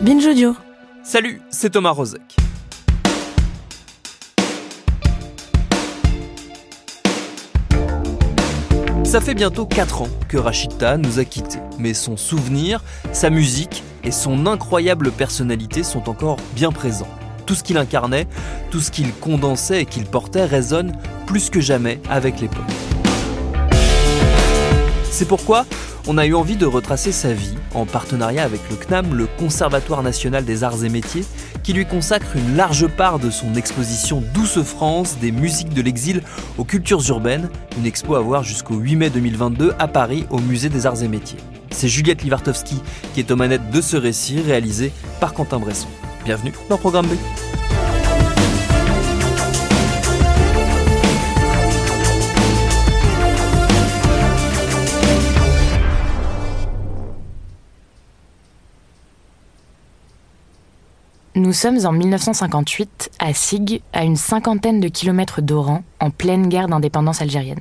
Binge Audio. Salut, c'est Thomas Rozek. Ça fait bientôt 4 ans que Rachida nous a quittés, mais son souvenir, sa musique et son incroyable personnalité sont encore bien présents. Tout ce qu'il incarnait, tout ce qu'il condensait et qu'il portait résonne plus que jamais avec l'époque. C'est pourquoi on a eu envie de retracer sa vie en partenariat avec le CNAM, le Conservatoire National des Arts et Métiers, qui lui consacre une large part de son exposition Douce France, des musiques de l'exil aux cultures urbaines, une expo à voir jusqu'au 8 mai 2022 à Paris au Musée des Arts et Métiers. C'est Juliette Livartowski qui est aux manettes de ce récit réalisé par Quentin Bresson. Bienvenue dans Programme B. Nous sommes en 1958 à Sig, à une 50aine de kilomètres d'Oran, en pleine guerre d'indépendance algérienne.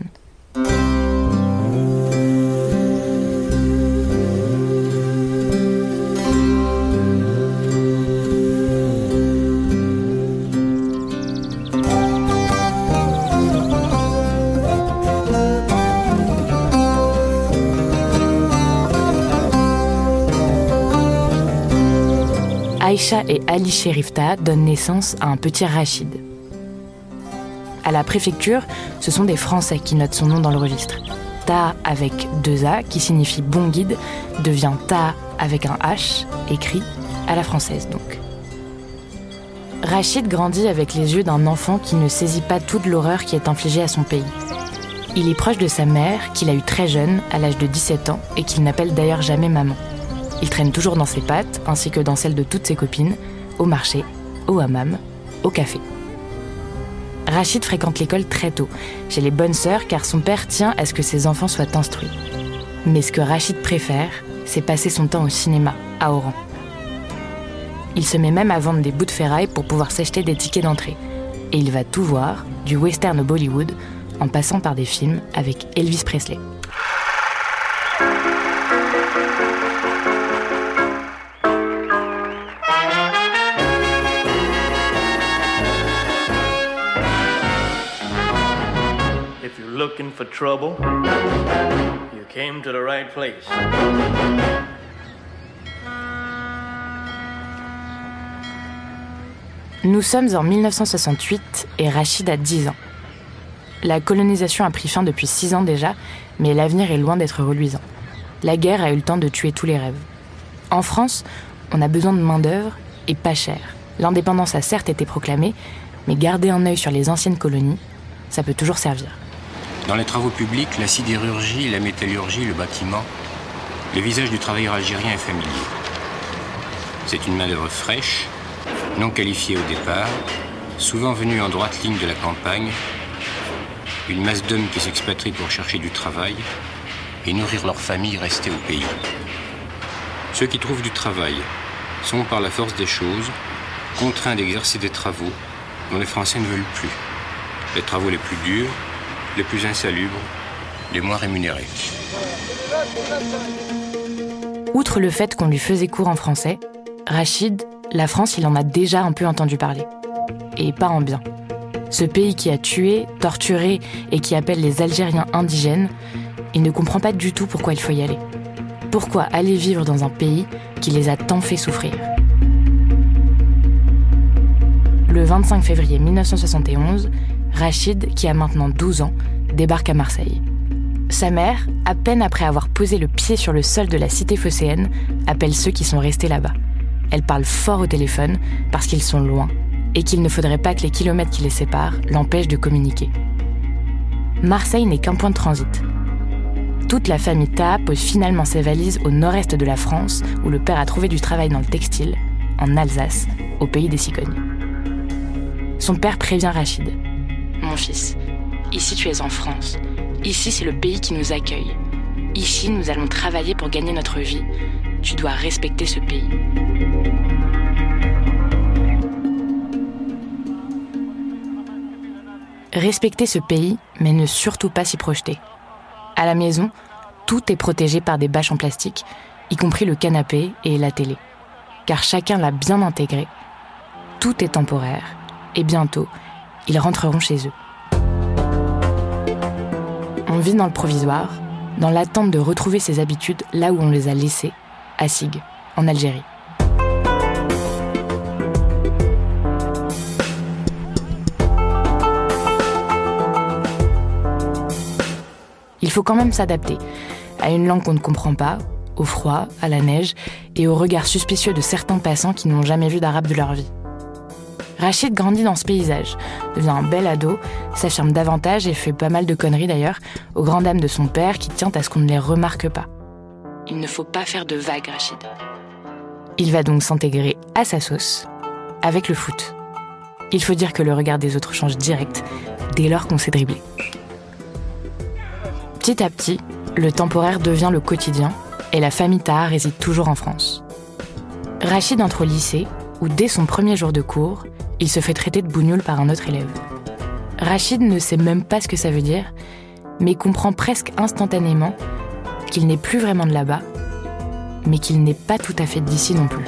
Aïcha et Ali Cherifta donnent naissance à un petit Rachid. À la préfecture, ce sont des Français qui notent son nom dans le registre. Ta avec 2 A, qui signifie bon guide, devient Ta avec un H, écrit à la française donc. Rachid grandit avec les yeux d'un enfant qui ne saisit pas toute l'horreur qui est infligée à son pays. Il est proche de sa mère, qu'il a eue très jeune, à l'âge de 17 ans, et qu'il n'appelle d'ailleurs jamais maman. Il traîne toujours dans ses pattes, ainsi que dans celles de toutes ses copines, au marché, au hammam, au café. Rachid fréquente l'école très tôt, chez les bonnes sœurs, car son père tient à ce que ses enfants soient instruits. Mais ce que Rachid préfère, c'est passer son temps au cinéma, à Oran. Il se met même à vendre des bouts de ferraille pour pouvoir s'acheter des tickets d'entrée. Et il va tout voir, du western au Bollywood, en passant par des films avec Elvis Presley. Looking for trouble, you came to the right place. Nous sommes en 1968 et Rachid a 10 ans. La colonisation a pris fin depuis 6 ans déjà, mais l'avenir est loin d'être reluisant. La guerre a eu le temps de tuer tous les rêves. En France, on a besoin de main-d'œuvre et pas cher. L'indépendance a certes été proclamée, mais garder un œil sur les anciennes colonies, ça peut toujours servir. Dans les travaux publics, la sidérurgie, la métallurgie, le bâtiment, le visage du travailleur algérien est familier. C'est une main-d'œuvre fraîche, non qualifiée au départ, souvent venue en droite ligne de la campagne, une masse d'hommes qui s'expatrient pour chercher du travail et nourrir leur famille restée au pays. Ceux qui trouvent du travail sont, par la force des choses, contraints d'exercer des travaux dont les Français ne veulent plus. Les travaux les plus durs, les plus insalubres, les moins rémunérés. Outre le fait qu'on lui faisait cours en français, Rachid, la France, il en a déjà un peu entendu parler. Et pas en bien. Ce pays qui a tué, torturé et qui appelle les Algériens indigènes, il ne comprend pas du tout pourquoi il faut y aller. Pourquoi aller vivre dans un pays qui les a tant fait souffrir ? Le 25 février 1971, Rachid, qui a maintenant 12 ans, débarque à Marseille. Sa mère, à peine après avoir posé le pied sur le sol de la cité phocéenne, appelle ceux qui sont restés là-bas. Elle parle fort au téléphone parce qu'ils sont loin et qu'il ne faudrait pas que les kilomètres qui les séparent l'empêchent de communiquer. Marseille n'est qu'un point de transit. Toute la famille Ta pose finalement ses valises au nord-est de la France, où le père a trouvé du travail dans le textile, en Alsace, au pays des cigognes. Son père prévient Rachid. « Mon fils, ici tu es en France. Ici c'est le pays qui nous accueille. Ici nous allons travailler pour gagner notre vie. Tu dois respecter ce pays. » Respecter ce pays, mais ne surtout pas s'y projeter. À la maison, tout est protégé par des bâches en plastique, y compris le canapé et la télé. car chacun l'a bien intégré. Tout est temporaire, et bientôt, ils rentreront chez eux. On vit dans le provisoire, dans l'attente de retrouver ses habitudes là où on les a laissées, à Sig, en Algérie. Il faut quand même s'adapter à une langue qu'on ne comprend pas, au froid, à la neige et au regard suspicieux de certains passants qui n'ont jamais vu d'arabe de leur vie. Rachid grandit dans ce paysage, devient un bel ado, s'affirme davantage et fait pas mal de conneries d'ailleurs, aux grandes dames de son père qui tient à ce qu'on ne les remarque pas. Il ne faut pas faire de vagues, Rachid. Il va donc s'intégrer à sa sauce, avec le foot. Il faut dire que le regard des autres change direct, dès lors qu'on s'est dribblé. Petit à petit, le temporaire devient le quotidien et la famille Taha réside toujours en France. Rachid entre au lycée où, dès son premier jour de cours, il se fait traiter de bougnoule par un autre élève. Rachid ne sait même pas ce que ça veut dire, mais comprend presque instantanément qu'il n'est plus vraiment de là-bas, mais qu'il n'est pas tout à fait d'ici non plus.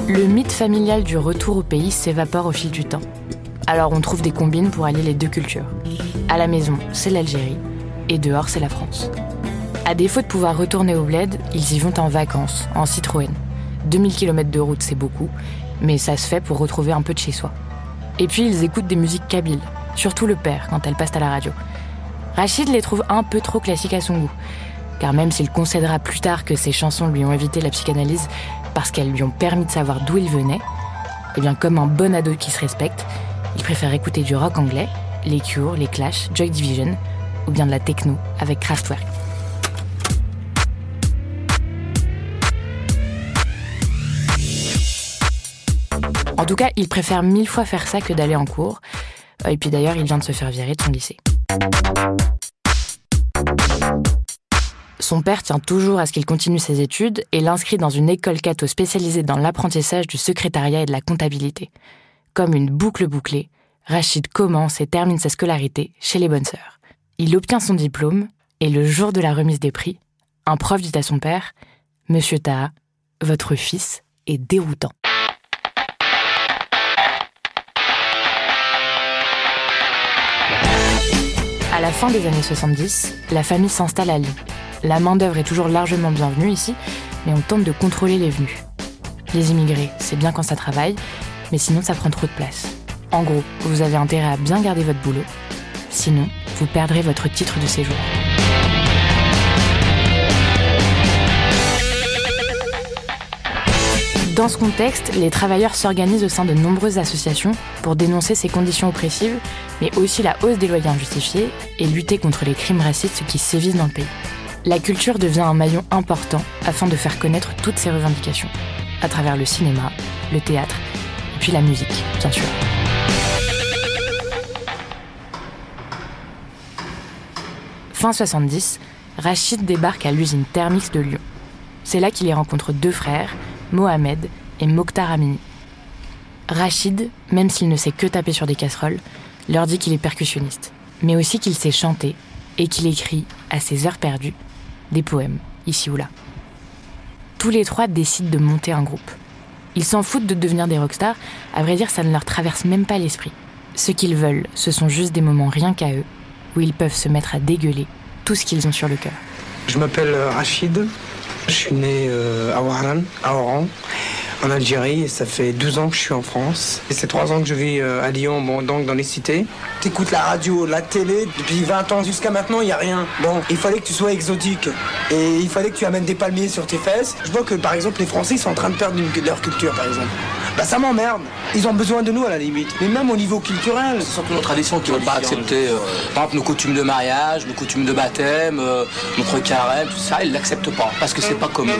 Le mythe familial du retour au pays s'évapore au fil du temps. Alors on trouve des combines pour allier les deux cultures. À la maison, c'est l'Algérie, et dehors, c'est la France. À défaut de pouvoir retourner au bled, ils y vont en vacances, en Citroën. 2000 km de route, c'est beaucoup, mais ça se fait pour retrouver un peu de chez soi. Et puis ils écoutent des musiques kabyles, surtout le père, quand elles passent à la radio. Rachid les trouve un peu trop classiques à son goût, car même s'il concédera plus tard que ces chansons lui ont évité la psychanalyse parce qu'elles lui ont permis de savoir d'où il venait, eh bien comme un bon ado qui se respecte, il préfère écouter du rock anglais, les Cure, les Clash, Joy Division, ou bien de la techno avec Kraftwerk. En tout cas, il préfère 1000 fois faire ça que d'aller en cours. Et puis d'ailleurs, il vient de se faire virer de son lycée. Son père tient toujours à ce qu'il continue ses études et l'inscrit dans une école catho spécialisée dans l'apprentissage du secrétariat et de la comptabilité. Comme une boucle bouclée, Rachid commence et termine sa scolarité chez les bonnes sœurs. Il obtient son diplôme et le jour de la remise des prix, un prof dit à son père « Monsieur Taha, votre fils est déroutant. » À la fin des années 70, la famille s'installe à Lille. La main-d'œuvre est toujours largement bienvenue ici, mais on tente de contrôler les venus. Les immigrés, c'est bien quand ça travaille, mais sinon ça prend trop de place. En gros, vous avez intérêt à bien garder votre boulot, sinon vous perdrez votre titre de séjour. Dans ce contexte, les travailleurs s'organisent au sein de nombreuses associations pour dénoncer ces conditions oppressives, mais aussi la hausse des loyers injustifiés et lutter contre les crimes racistes qui sévissent dans le pays. La culture devient un maillon important afin de faire connaître toutes ces revendications, à travers le cinéma, le théâtre, et puis la musique, bien sûr. Fin 70, Rachid débarque à l'usine Thermix de Lyon. C'est là qu'il y rencontre deux frères, Mohamed et Mokhtar Amini. Rachid, même s'il ne sait que taper sur des casseroles, leur dit qu'il est percussionniste, mais aussi qu'il sait chanter et qu'il écrit, à ses heures perdues, des poèmes, ici ou là. Tous les trois décident de monter un groupe. Ils s'en foutent de devenir des rockstars, à vrai dire ça ne leur traverse même pas l'esprit. Ce qu'ils veulent, ce sont juste des moments rien qu'à eux, où ils peuvent se mettre à dégueuler tout ce qu'ils ont sur le cœur. Je m'appelle Rachid, je suis né à Oran, en Algérie, et ça fait 12 ans que je suis en France. Et c'est 3 ans que je vis à Lyon, bon, donc dans les cités. T'écoutes la radio, la télé, depuis 20 ans jusqu'à maintenant, il n'y a rien. Bon, il fallait que tu sois exotique, et il fallait que tu amènes des palmiers sur tes fesses. Je vois que, par exemple, les Français, ils sont en train de perdre leur culture, par exemple. Bah ça m'emmerde. Ils ont besoin de nous, à la limite. Mais même au niveau culturel. C'est surtout nos traditions qui ne veulent pas accepter, par exemple, nos coutumes de mariage, nos coutumes de baptême, notre carême, tout ça, ils ne l'acceptent pas, parce que c'est pas comme eux.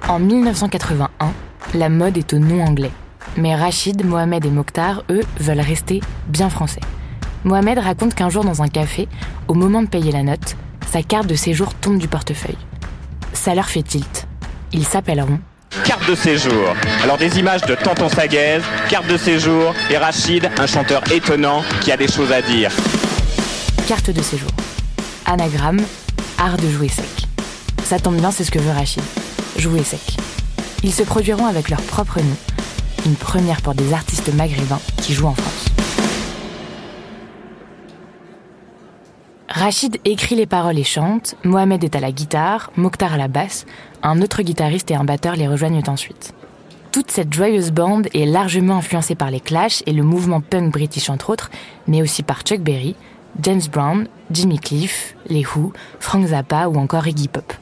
En 1981, la mode est au nom anglais. Mais Rachid, Mohamed et Mokhtar, eux, veulent rester bien français. Mohamed raconte qu'un jour dans un café, au moment de payer la note, sa carte de séjour tombe du portefeuille. Ça leur fait tilt. Ils s'appelleront carte de séjour. Alors des images de Tonton Saguez, carte de séjour et Rachid, un chanteur étonnant qui a des choses à dire. Carte de séjour. Anagramme, art de jouer sec. Ça tombe bien, c'est ce que veut Rachid. Jouer sec. Ils se produiront avec leur propre nom. Une première pour des artistes maghrébins qui jouent en France. Rachid écrit les paroles et chante, Mohamed est à la guitare, Mokhtar à la basse, un autre guitariste et un batteur les rejoignent ensuite. Toute cette joyeuse bande est largement influencée par les Clash et le mouvement punk british entre autres, mais aussi par Chuck Berry, James Brown, Jimmy Cliff, les Who, Frank Zappa ou encore Iggy Pop.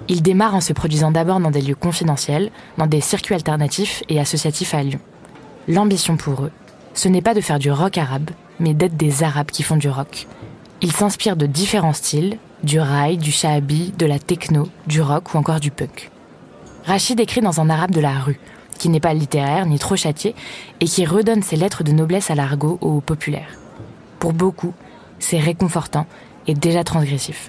Ils démarrent en se produisant d'abord dans des lieux confidentiels, dans des circuits alternatifs et associatifs à Lyon. L'ambition pour eux, ce n'est pas de faire du rock arabe, mais d'être des Arabes qui font du rock. Ils s'inspirent de différents styles, du raï, du shahabi, de la techno, du rock ou encore du punk. Rachid écrit dans un arabe de la rue, qui n'est pas littéraire ni trop châtié, et qui redonne ses lettres de noblesse à l'argot au populaire. Pour beaucoup, c'est réconfortant et déjà transgressif.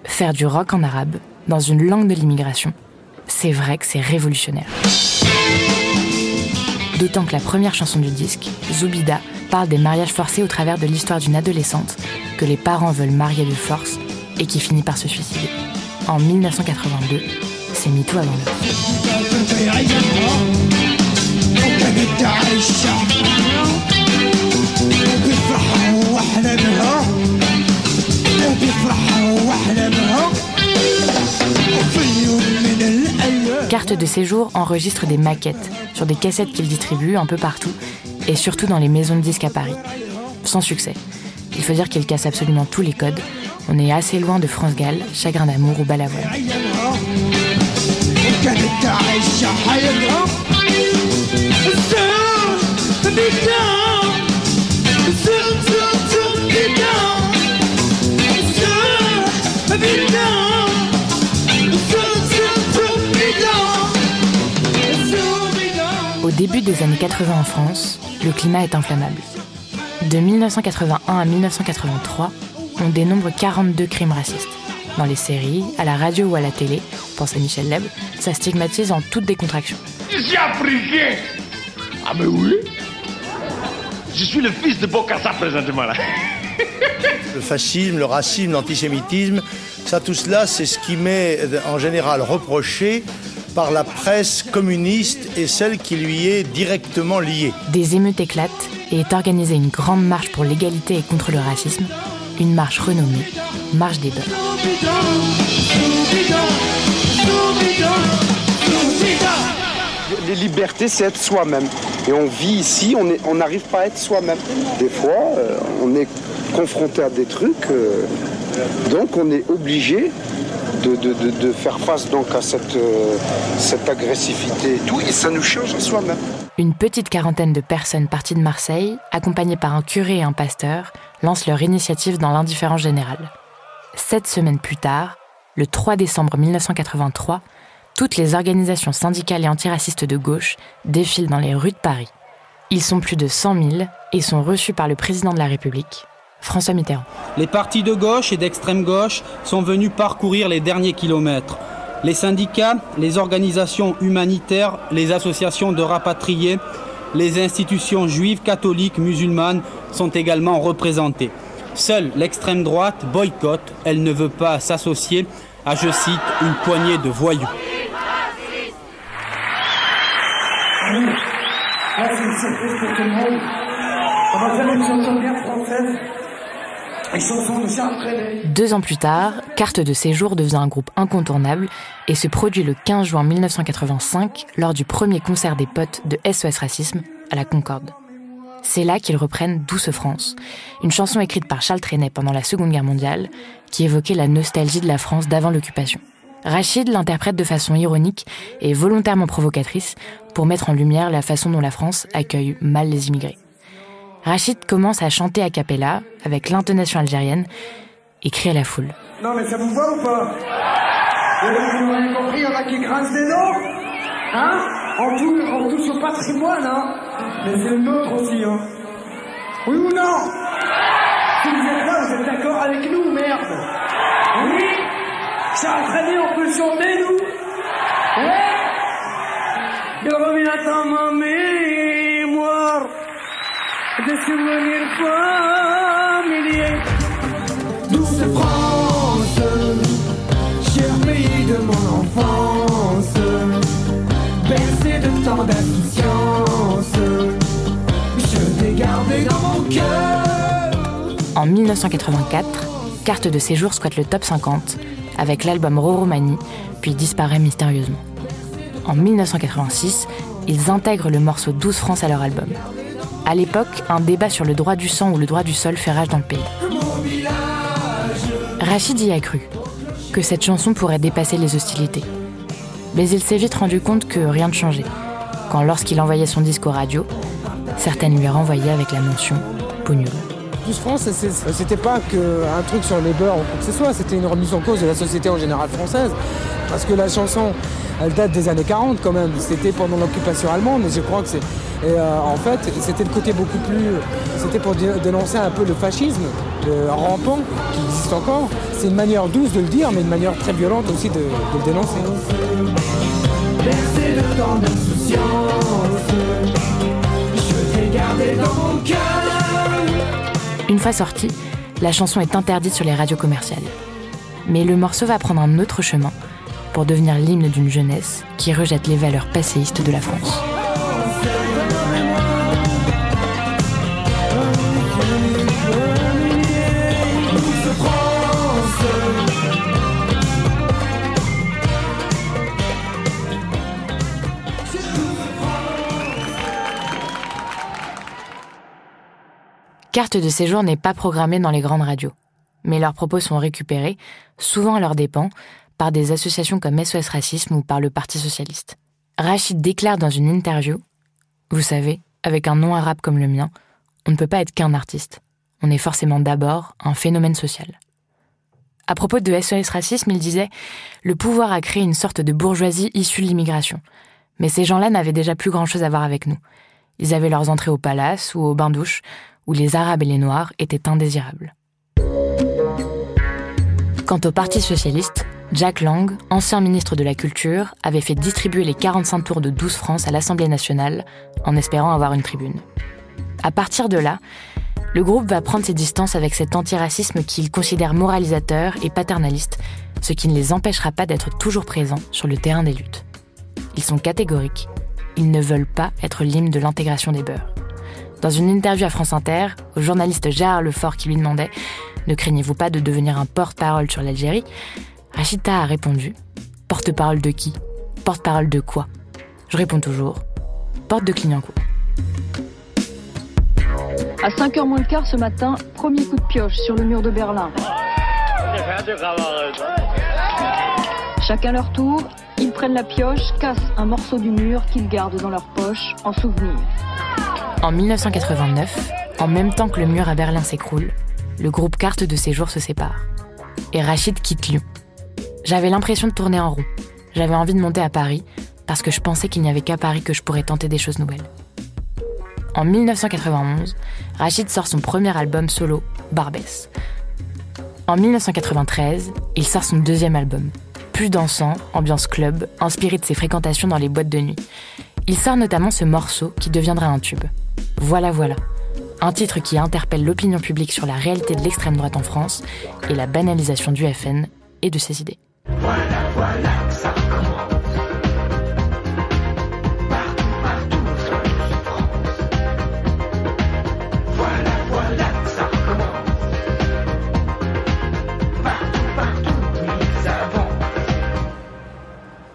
Faire du rock en arabe, dans une langue de l'immigration, c'est vrai que c'est révolutionnaire. D'autant que la première chanson du disque, Zoubida, parle des mariages forcés au travers de l'histoire d'une adolescente que les parents veulent marier de force et qui finit par se suicider. En 1982, c'est MeToo avant l'heure. Carte de séjour enregistre des maquettes sur des cassettes qu'il distribue un peu partout et surtout dans les maisons de disques à Paris. Sans succès. Il faut dire qu'il casse absolument tous les codes. On est assez loin de France Gall, Chagrin d'amour ou Balavoine. Au début des années 80 en France, le climat est inflammable. De 1981 à 1983, on dénombre 42 crimes racistes. Dans les séries, à la radio ou à la télé, pense à Michel Leb, ça stigmatise en toute décontraction. Je suis africain. Ah mais oui. Je suis le fils de Bokassa présentement là. Le fascisme, le racisme, l'antisémitisme, ça tout cela, c'est ce qui m'est en général reproché par la presse communiste et celle qui lui est directement liée. Des émeutes éclatent et est organisée une grande marche pour l'égalité et contre le racisme, une marche renommée Marche des Beurs. Les libertés, c'est être soi-même. Et on vit ici, on n'arrive pas à être soi-même. Des fois, on est confronté à des trucs, donc on est obligé de faire face donc à cette agressivité et tout, et ça nous change en soi-même. Une petite quarantaine de personnes parties de Marseille, accompagnées par un curé et un pasteur, lancent leur initiative dans l'indifférence générale. 7 semaines plus tard, le 3 décembre 1983, toutes les organisations syndicales et antiracistes de gauche défilent dans les rues de Paris. Ils sont plus de 100 000 et sont reçus par le président de la République, François Mitterrand. Les partis de gauche et d'extrême gauche sont venus parcourir les derniers kilomètres. Les syndicats, les organisations humanitaires, les associations de rapatriés, les institutions juives, catholiques, musulmanes sont également représentées. Seule l'extrême droite boycotte, elle ne veut pas s'associer à, je cite, une poignée de voyous. C'est une surprise pour tout le monde. On va faire une chanson bien française. Une chanson de Charles Trenet. 2 ans plus tard, Carte de séjour devient un groupe incontournable et se produit le 15 juin 1985 lors du premier concert des potes de SOS Racisme à la Concorde. C'est là qu'ils reprennent Douce France, une chanson écrite par Charles Trenet pendant la Seconde Guerre mondiale qui évoquait la nostalgie de la France d'avant l'occupation. Rachid l'interprète de façon ironique et volontairement provocatrice pour mettre en lumière la façon dont la France accueille mal les immigrés. Rachid commence à chanter a cappella, avec l'intonation algérienne, et crie à la foule. Non mais ça vous va ou pas? Vous n'avez rien compris, il y en a qui grincent des dents. Hein? On touche au patrimoine, hein? Mais c'est le nôtre aussi, hein? Oui ou non? Si vous êtes là, vous êtes d'accord avec nous, merde? Oui? Charles Trenet, on peut le chanter, nous? Ouais? de revenir dans ma mémoire des souvenirs familiers. Douce France, cher pays de mon enfance, bercé de tant d'insouciance, je t'ai gardé dans mon cœur. En 1984, Carte de séjour squatte le top 50 avec l'album Roro Mani, puis disparaît mystérieusement. En 1986, ils intègrent le morceau 12 France à leur album. À l'époque, un débat sur le droit du sang ou le droit du sol fait rage dans le pays. Rachid y a cru, que cette chanson pourrait dépasser les hostilités. Mais il s'est vite rendu compte que rien ne changeait, quand lorsqu'il envoyait son disque aux radios, certaines lui renvoyaient avec la mention « Pognon ». 12 France, c'était pas qu'un truc sur les beurs ou quoi que ce soit, c'était une remise en cause de la société en général française. Parce que la chanson, elle date des années 40 quand même, c'était pendant l'occupation allemande, et je crois que c'est... en fait, c'était le côté beaucoup plus... C'était pour dénoncer un peu le fascisme rampant, qui existe encore. C'est une manière douce de le dire, mais une manière très violente aussi de le dénoncer. Bercé de tant d'insouciance, je t'ai gardé dans mon cœur. Une fois sortie, la chanson est interdite sur les radios commerciales. Mais le morceau va prendre un autre chemin pour devenir l'hymne d'une jeunesse qui rejette les valeurs passéistes de la France. Carte de séjour n'est pas programmée dans les grandes radios, mais leurs propos sont récupérés, souvent à leurs dépens, par des associations comme SOS Racisme ou par le Parti Socialiste. Rachid déclare dans une interview « Vous savez, avec un nom arabe comme le mien, on ne peut pas être qu'un artiste. On est forcément d'abord un phénomène social. » À propos de SOS Racisme, il disait « Le pouvoir a créé une sorte de bourgeoisie issue de l'immigration. Mais ces gens-là n'avaient déjà plus grand-chose à voir avec nous. Ils avaient leurs entrées au palace ou au bain-douche, où les Arabes et les Noirs étaient indésirables. » Quant au Parti Socialiste, Jack Lang, ancien ministre de la Culture, avait fait distribuer les 45 tours de 12 France à l'Assemblée nationale, en espérant avoir une tribune. À partir de là, le groupe va prendre ses distances avec cet antiracisme qu'il considère moralisateur et paternaliste, ce qui ne les empêchera pas d'être toujours présents sur le terrain des luttes. Ils sont catégoriques, ils ne veulent pas être l'hymne de l'intégration des beurs. Dans une interview à France Inter, au journaliste Gérard Lefort qui lui demandait « Ne craignez-vous pas de devenir un porte-parole sur l'Algérie ?» Rachid Taha a répondu « Porte-parole de qui ? Porte-parole de quoi ? Je réponds toujours « Porte de Clignancourt ». À 5h moins le quart ce matin, premier coup de pioche sur le mur de Berlin. Chacun leur tour, ils prennent la pioche, cassent un morceau du mur qu'ils gardent dans leur poche en souvenir. En 1989, en même temps que le mur à Berlin s'écroule, le groupe Carte de séjour se sépare. Et Rachid quitte Lyon. J'avais l'impression de tourner en rond. J'avais envie de monter à Paris, parce que je pensais qu'il n'y avait qu'à Paris que je pourrais tenter des choses nouvelles. En 1991, Rachid sort son premier album solo, Barbès. En 1993, il sort son deuxième album, plus dansant, ambiance club, inspiré de ses fréquentations dans les boîtes de nuit. Il sort notamment ce morceau qui deviendra un tube. Voilà, voilà. Un titre qui interpelle l'opinion publique sur la réalité de l'extrême droite en France et la banalisation du FN et de ses idées. Voilà, voilà, ça recommence. Partout, partout, sur toute France. Voilà, voilà, ça recommence. Partout, partout, ils avancent.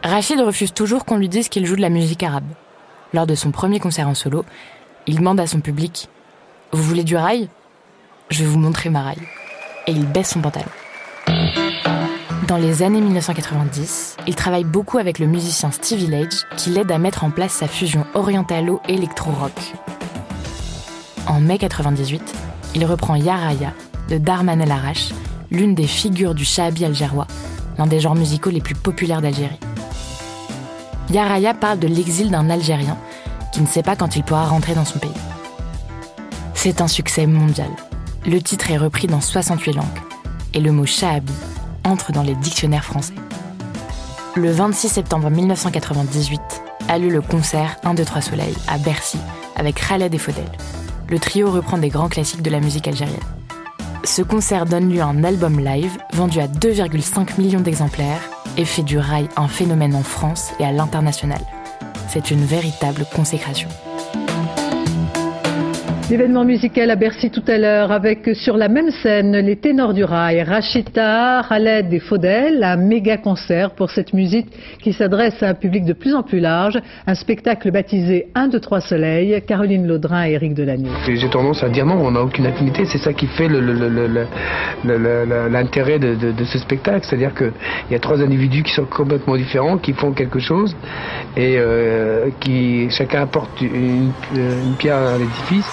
Rachid refuse toujours qu'on lui dise qu'il joue de la musique arabe. Lors de son premier concert en solo, il demande à son public « Vous voulez du rail ? Je vais vous montrer ma raille. » Et il baisse son pantalon. Dans les années 1990, il travaille beaucoup avec le musicien Stevie Lage qui l'aide à mettre en place sa fusion orientalo-électro-rock. En mai 98, il reprend Ya Raya de Darman El Arash, l'une des figures du shahabi algérois, l'un des genres musicaux les plus populaires d'Algérie. Ya Raya parle de l'exil d'un Algérien qui ne sait pas quand il pourra rentrer dans son pays. C'est un succès mondial. Le titre est repris dans 68 langues et le mot shahabi entre dans les dictionnaires français. Le 26 septembre 1998, a lieu le concert 1, 2, 3 Soleil à Bercy avec Khaled et Faudel. Le trio reprend des grands classiques de la musique algérienne. Ce concert donne lieu à un album live vendu à 2,5 millions d'exemplaires et fait du rail un phénomène en France et à l'international. C'est une véritable consécration. L'événement musical à Bercy tout à l'heure avec sur la même scène les ténors du rail, Rachid Taha, Khaled et Faudel, un méga concert pour cette musique qui s'adresse à un public de plus en plus large, un spectacle baptisé 1, 2, 3 Soleil, Caroline Laudrin et Éric Delagneau. J'ai tendance à dire non, on n'a aucune affinité, c'est ça qui fait l'intérêt de ce spectacle, c'est-à-dire qu'il y a 3 individus qui sont complètement différents, qui font quelque chose et qui chacun apporte une pierre à l'édifice.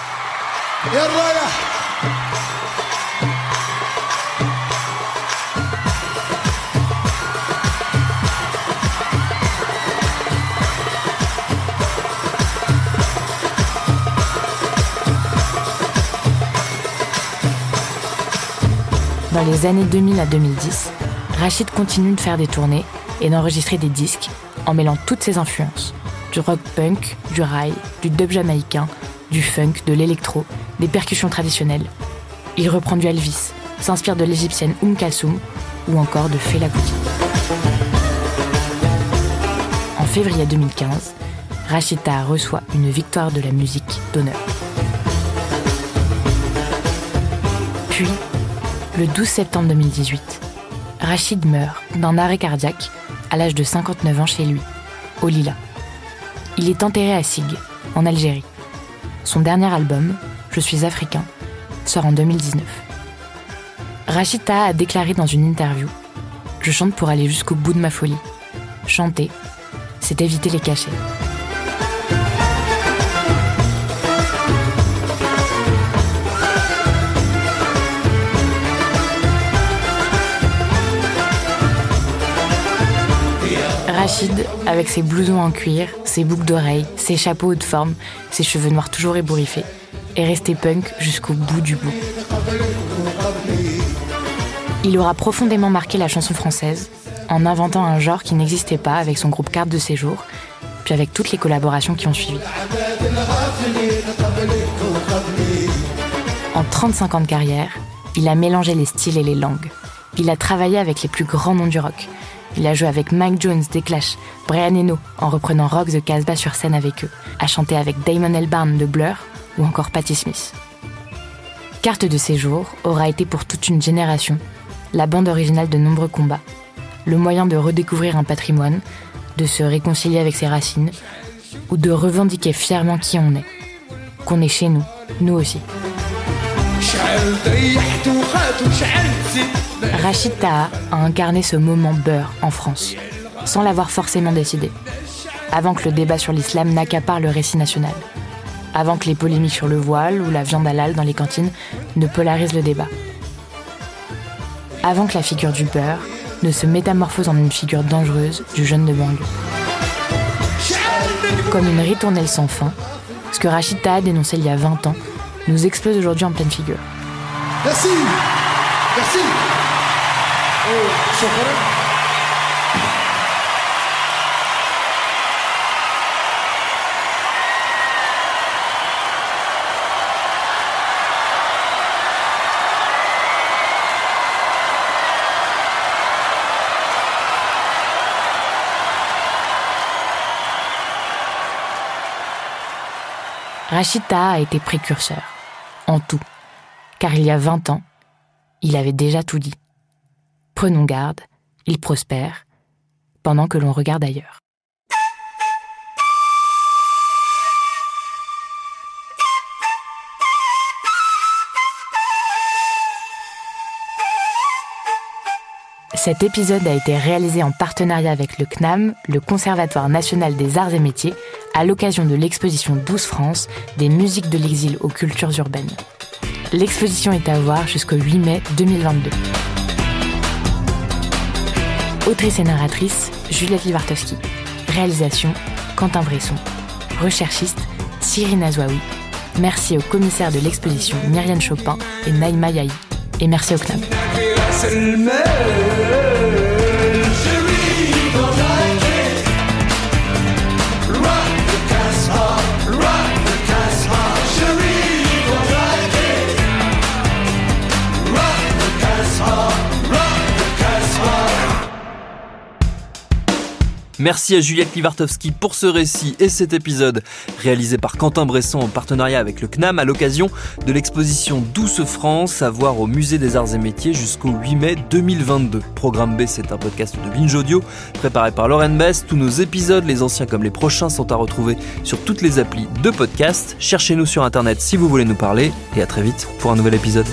Dans les années 2000 à 2010, Rachid continue de faire des tournées et d'enregistrer des disques en mêlant toutes ses influences. Du rock punk, du rail, du dub jamaïcain, du funk, de l'électro, des percussions traditionnelles. Il reprend du Elvis, s'inspire de l'égyptienne Kalsoum ou encore de Fela Kuti. En février 2015, Rachid Taha reçoit une victoire de la musique d'honneur. Puis, le 12 septembre 2018, Rachid meurt d'un arrêt cardiaque à l'âge de 59 ans chez lui, au Lila. Il est enterré à Sig, en Algérie. Son dernier album, Je suis africain, sort en 2019. Rachid Taha a déclaré dans une interview « Je chante pour aller jusqu'au bout de ma folie. Chanter, c'est éviter les cachets. » Rachid, avec ses blousons en cuir, ses boucles d'oreilles, ses chapeaux haute forme, ses cheveux noirs toujours ébouriffés, est resté punk jusqu'au bout du bout. Il aura profondément marqué la chanson française en inventant un genre qui n'existait pas avec son groupe Carte de Séjour, puis avec toutes les collaborations qui ont suivi. En 35 ans de carrière, il a mélangé les styles et les langues. Il a travaillé avec les plus grands noms du rock. Il a joué avec Mike Jones des Clash, Brian Eno en reprenant Rock the Casbah sur scène avec eux, a chanté avec Damon Albarn de Blur ou encore Patti Smith. Carte de Séjour aura été pour toute une génération la bande originale de nombreux combats, le moyen de redécouvrir un patrimoine, de se réconcilier avec ses racines ou de revendiquer fièrement qui on est, qu'on est chez nous, nous aussi. Rachid Taha a incarné ce moment beurre en France, sans l'avoir forcément décidé, avant que le débat sur l'islam n'accapare le récit national, avant que les polémiques sur le voile ou la viande halal dans les cantines ne polarisent le débat, avant que la figure du beurre ne se métamorphose en une figure dangereuse du jeune de banlieue. Comme une ritournelle sans fin, ce que Rachid Taha dénonçait il y a 20 ans nous explose aujourd'hui en pleine figure. Merci. Merci. Rachid Taha a été précurseur, en tout, car il y a 20 ans, il avait déjà tout dit. Prenons garde, il prospère, pendant que l'on regarde ailleurs. Cet épisode a été réalisé en partenariat avec le CNAM, le Conservatoire national des arts et métiers, à l'occasion de l'exposition 12 France des musiques de l'exil aux cultures urbaines. L'exposition est à voir jusqu'au 8 mai 2022. Autrice et narratrice, Juliette Livartowski. Réalisation, Quentin Bresson. Recherchiste, Cyrine Azouaoui. Merci aux commissaires de l'exposition Myriane Chopin et Naïma Yahi. Et merci au CNAM. Right. Merci à Juliette Livartowski pour ce récit et cet épisode réalisé par Quentin Bresson en partenariat avec le CNAM à l'occasion de l'exposition Douce France à voir au Musée des Arts et Métiers jusqu'au 8 mai 2022. Programme B, c'est un podcast de Binge Audio préparé par Lauren Bess. Tous nos épisodes, les anciens comme les prochains, sont à retrouver sur toutes les applis de podcast. Cherchez-nous sur internet si vous voulez nous parler et à très vite pour un nouvel épisode.